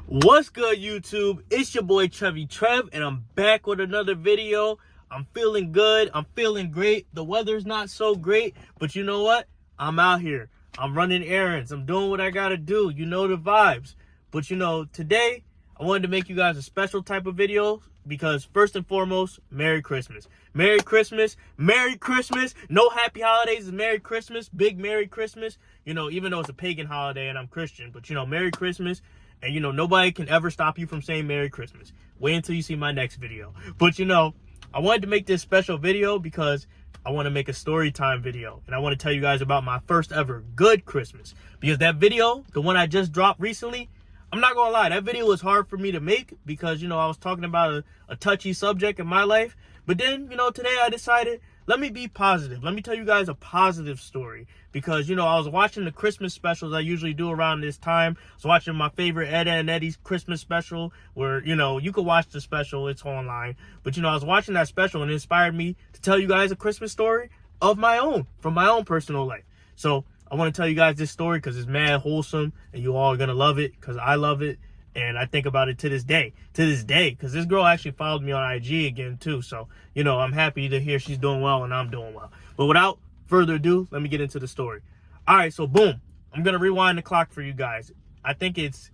What's good, YouTube? It's your boy Trev, and I'm back with another video. I'm feeling good. I'm feeling great. The weather's not so great, but you know what? I'm out here. I'm running errands. I'm doing what I gotta do. You know the vibes. But today I wanted to make you guys a special type of video because first and foremost, Merry Christmas. Merry Christmas. Merry Christmas. No happy holidays is Merry Christmas. Big Merry Christmas. Even though it's a pagan holiday and I'm Christian, but Merry Christmas. And nobody can ever stop you from saying Merry Christmas. Wait until you see my next video. But I wanted to make this special video because I want to make a story time video. And I want to tell you guys about my first ever good Christmas. Because that video, the one I just dropped recently, I'm not going to lie, that video was hard for me to make because, I was talking about a touchy subject in my life. But then, today I decided, let me be positive. Let me tell you guys a positive story. Because, I was watching the Christmas specials I usually do around this time. I was watching my favorite Ed and Eddie's Christmas special where, you could watch the special. It's online. But, I was watching that special and it inspired me to tell you guys a Christmas story of my own, from my own personal life. So I want to tell you guys this story because it's mad wholesome and you all are going to love it because I love it. And I think about it to this day, because this girl actually followed me on IG again too. So, I'm happy to hear she's doing well and I'm doing well. But without further ado, let me get into the story. All right, so boom, I'm going to rewind the clock for you guys. I think it's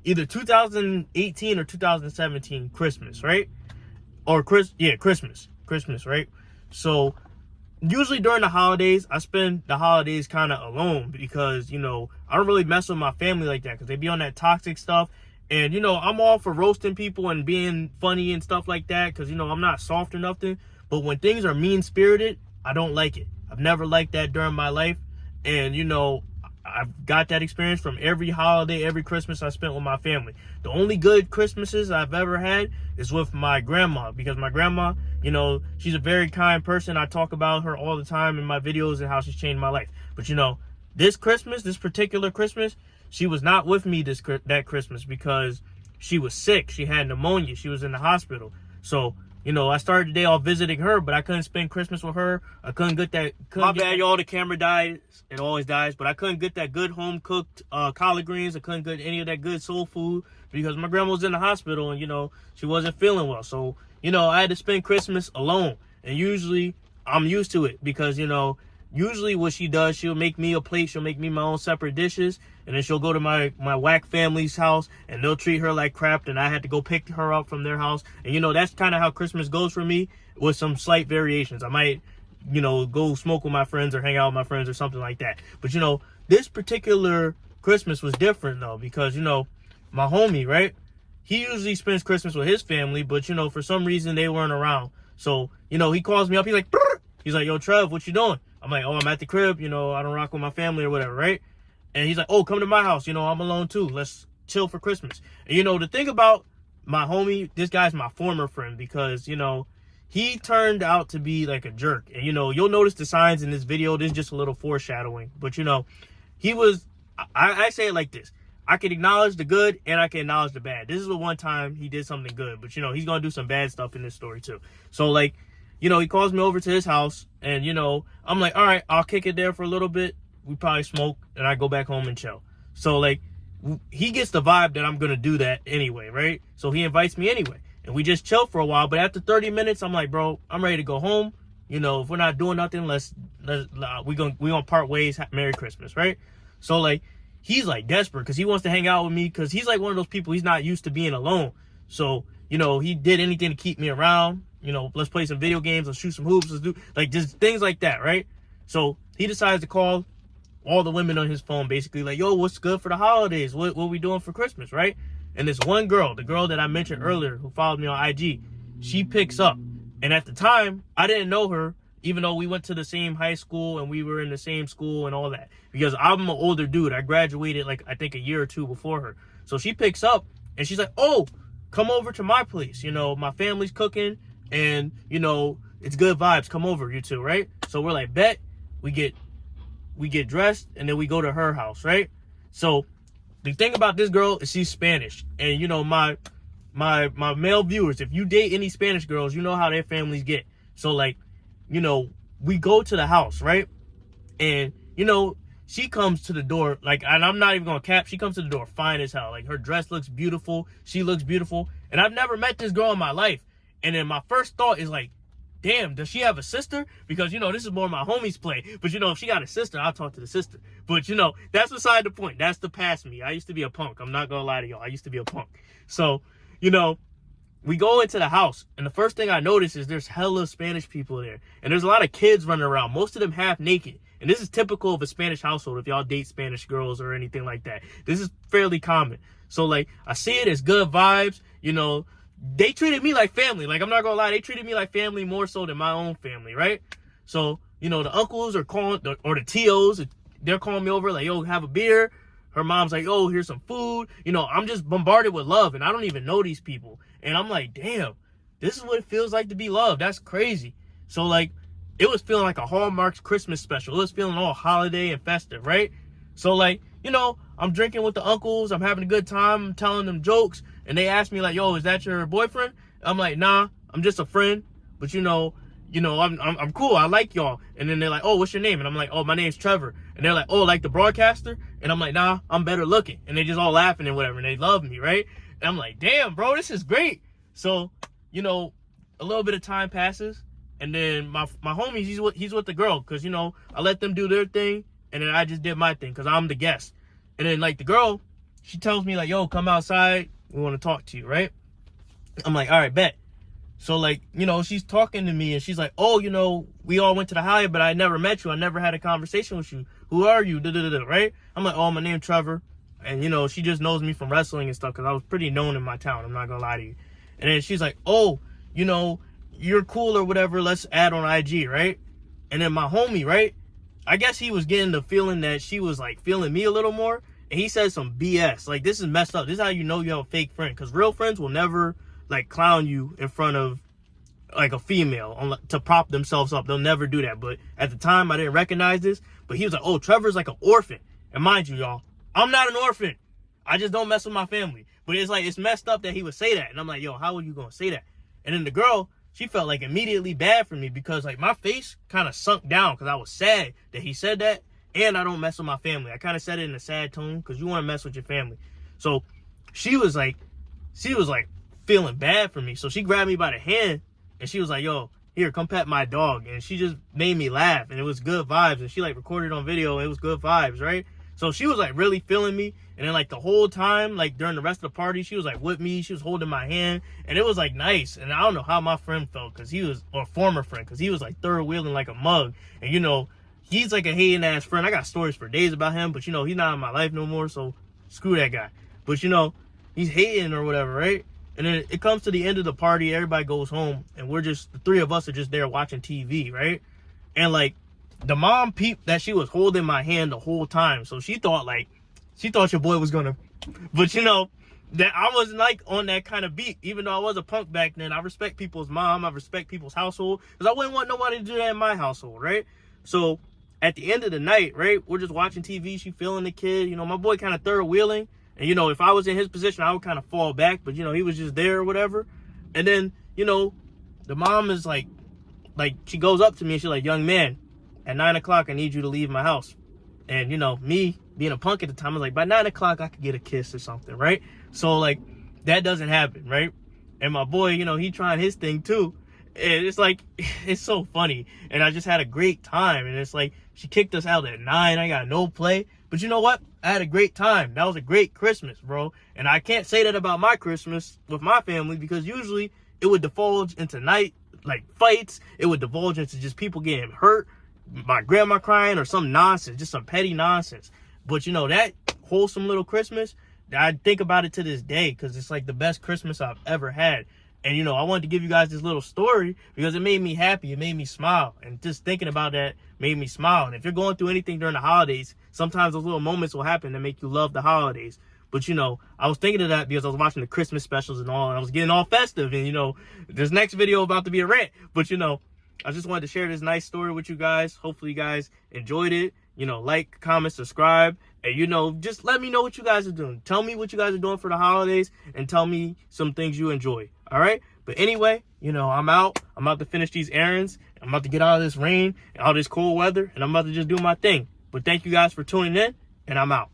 either 2018 or 2017 Christmas, right? Or Christmas, right? So usually during the holidays, I spend the holidays kind of alone because, I don't really mess with my family like that because they be on that toxic stuff. And, I'm all for roasting people and being funny and stuff like that because, I'm not soft or nothing. But when things are mean-spirited, I don't like it. I've never liked that during my life. And, I've got that experience from every holiday, every Christmas I spent with my family. The only good Christmases I've ever had is with my grandma because my grandma, she's a very kind person. I talk about her all the time in my videos and how she's changed my life. But, this particular Christmas, she was not with me that Christmas because she was sick. She had pneumonia. She was in the hospital. So, I started the day off visiting her, but I couldn't spend Christmas with her. I couldn't get that. My bad, y'all. The camera dies. It always dies. But I couldn't get that good home-cooked collard greens. I couldn't get any of that good soul food because my grandma was in the hospital and, she wasn't feeling well. So, I had to spend Christmas alone. And usually, I'm used to it because, usually what she does, she'll make me a plate. She'll make me my own separate dishes. And then she'll go to my whack family's house and they'll treat her like crap. And I had to go pick her up from their house. And, that's kind of how Christmas goes for me with some slight variations. I might, go smoke with my friends or hang out with my friends or something like that. But, this particular Christmas was different, though, because, my homie, right? He usually spends Christmas with his family. But, for some reason, they weren't around. So, he calls me up. He's like, "Brr!" He's like, "Yo, Trev, what you doing?" I'm like, "Oh, I'm at the crib. I don't rock with my family or whatever, right?" And he's like, "Oh, come to my house. I'm alone too. Let's chill for Christmas." And, the thing about my homie, this guy's my former friend because, he turned out to be like a jerk. And, you'll notice the signs in this video. This is just a little foreshadowing. But, he was, I say it like this. I can acknowledge the good and I can acknowledge the bad. This is the one time he did something good. But, he's going to do some bad stuff in this story too. So, like, he calls me over to his house and, I'm like, all right, I'll kick it there for a little bit. We probably smoke and I go back home and chill. So, like, he gets the vibe that I'm going to do that anyway, right? So he invites me anyway. And we just chill for a while. But after 30 minutes, I'm like, bro, I'm ready to go home. If we're not doing nothing, we're gonna part ways. Merry Christmas, right? So, like, he's, like, desperate because he wants to hang out with me because he's, like, one of those people, he's not used to being alone. So, he did anything to keep me around. Let's play some video games, let's shoot some hoops, let's do, like, just things like that, right? So he decides to call all the women on his phone, basically like, "Yo, what's good for the holidays? What we doing for Christmas," right? And this one girl, the girl that I mentioned earlier who followed me on IG, she picks up. And at the time, I didn't know her, even though we went to the same high school and we were in the same school and all that. Because I'm an older dude. I graduated, like, I think a year or two before her. So she picks up and she's like, "Oh, come over to my place. My family's cooking and, it's good vibes. Come over, you two," right? So we're like, bet. We get dressed and then we go to her house, right? So the thing about this girl is she's Spanish. And, my male viewers, if you date any Spanish girls, you know how their families get. So, like, we go to the house, right? And, she comes to the door, like, and I'm not even gonna cap, she comes to the door fine as hell. Like, her dress looks beautiful, she looks beautiful, and I've never met this girl in my life. And then my first thought is like, damn, does she have a sister? Because, this is more my homies play. But, if she got a sister, I'll talk to the sister. But, that's beside the point. That's the past me. I used to be a punk. I'm not gonna lie to y'all. I used to be a punk. So, we go into the house, and the first thing I notice is there's hella Spanish people there. And there's a lot of kids running around, most of them half naked. And this is typical of a Spanish household if y'all date Spanish girls or anything like that. This is fairly common. So, like, I see it as good vibes. They treated me like family. Like, I'm not gonna lie, they treated me like family more so than my own family, right? So, the uncles are calling, or the tios, they're calling me over like, yo, have a beer. Her mom's like, oh, here's some food. I'm just bombarded with love, and I don't even know these people. And I'm like, damn, this is what it feels like to be loved. That's crazy. So, like, it was feeling like a Hallmark's Christmas special. It was feeling all holiday and festive, right? So, like, I'm drinking with the uncles. I'm having a good time. I'm telling them jokes. And they ask me, like, yo, is that your boyfriend? I'm like, nah, I'm just a friend. But, I'm cool. I like y'all. And then they're like, oh, what's your name? And I'm like, oh, my name's Trevor. And they're like, oh, like the broadcaster? And I'm like, nah, I'm better looking. And they just all laughing and whatever. And they love me, right? And I'm like, damn, bro, this is great. So, a little bit of time passes. And then my homie, he's with the girl. Because, I let them do their thing. And then I just did my thing because I'm the guest. And then, like, the girl, she tells me, like, yo, come outside. We want to talk to you, right? I'm like, all right, bet. So, like, she's talking to me, and she's like, oh, we all went to the Hyatt, but I never met you. I never had a conversation with you. Who are you? Da-da-da-da, right? I'm like, oh, my name's Trevor. And, she just knows me from wrestling and stuff because I was pretty known in my town. I'm not going to lie to you. And then she's like, oh, you're cool or whatever. Let's add on IG, right? And then my homie, right? I guess he was getting the feeling that she was, like, feeling me a little more. And he said some BS. Like, this is messed up. This is how you know you have a fake friend. Because real friends will never, like, clown you in front of, like, a female to prop themselves up. They'll never do that. But at the time, I didn't recognize this. But he was like, oh, Trevor's like an orphan. And mind you, y'all, I'm not an orphan. I just don't mess with my family. But it's like, it's messed up that he would say that. And I'm like, yo, how are you going to say that? And then the girl, she felt like immediately bad for me because, like, my face kind of sunk down because I was sad that he said that. And I don't mess with my family. I kind of said it in a sad tone because you want to mess with your family. So she was like feeling bad for me. So she grabbed me by the hand and she was like, yo, here, come pet my dog. And she just made me laugh and it was good vibes. And she like recorded on video. It was good vibes, right? So she was like really feeling me. And then like the whole time, like during the rest of the party, she was like with me. She was holding my hand and it was like nice. And I don't know how my friend felt because he was, or former friend, because he was like third wheeling like a mug. And he's like a hating ass friend. I got stories for days about him, but he's not in my life no more, so screw that guy. But he's hating or whatever, right? And then it comes to the end of the party, everybody goes home, and the three of us are just there watching TV, right? And like the mom peeped that she was holding my hand the whole time, so she thought your boy was gonna, but that I wasn't like on that kind of beat, even though I was a punk back then. I respect people's mom, I respect people's household, because I wouldn't want nobody to do that in my household, right? So at the end of the night, right, we're just watching TV. She feeling the kid. My boy kind of third wheeling. And, if I was in his position, I would kind of fall back. But, he was just there or whatever. And then, the mom is like she goes up to me and she's like, young man, at 9 o'clock, I need you to leave my house. And, me being a punk at the time, I was like, by 9 o'clock, I could get a kiss or something, right? So, like, that doesn't happen, right? And my boy, he trying his thing too. And it's like, it's so funny. And I just had a great time. And it's like, she kicked us out at 9. I got no play. But you know what? I had a great time. That was a great Christmas, bro. And I can't say that about my Christmas with my family because usually it would divulge into fights. It would divulge into just people getting hurt, my grandma crying or some nonsense, just some petty nonsense. But that wholesome little Christmas, I think about it to this day because it's like the best Christmas I've ever had. And, I wanted to give you guys this little story because it made me happy. It made me smile. And just thinking about that made me smile. And if you're going through anything during the holidays, sometimes those little moments will happen that make you love the holidays. But, I was thinking of that because I was watching the Christmas specials and all. And I was getting all festive. And, this next video about to be a rant. But, I just wanted to share this nice story with you guys. Hopefully you guys enjoyed it. Like, comment, subscribe. And, just let me know what you guys are doing. Tell me what you guys are doing for the holidays. And tell me some things you enjoy. All right. But anyway, I'm out. I'm about to finish these errands. I'm about to get out of this rain and all this cold weather. And I'm about to just do my thing. But thank you guys for tuning in, and I'm out.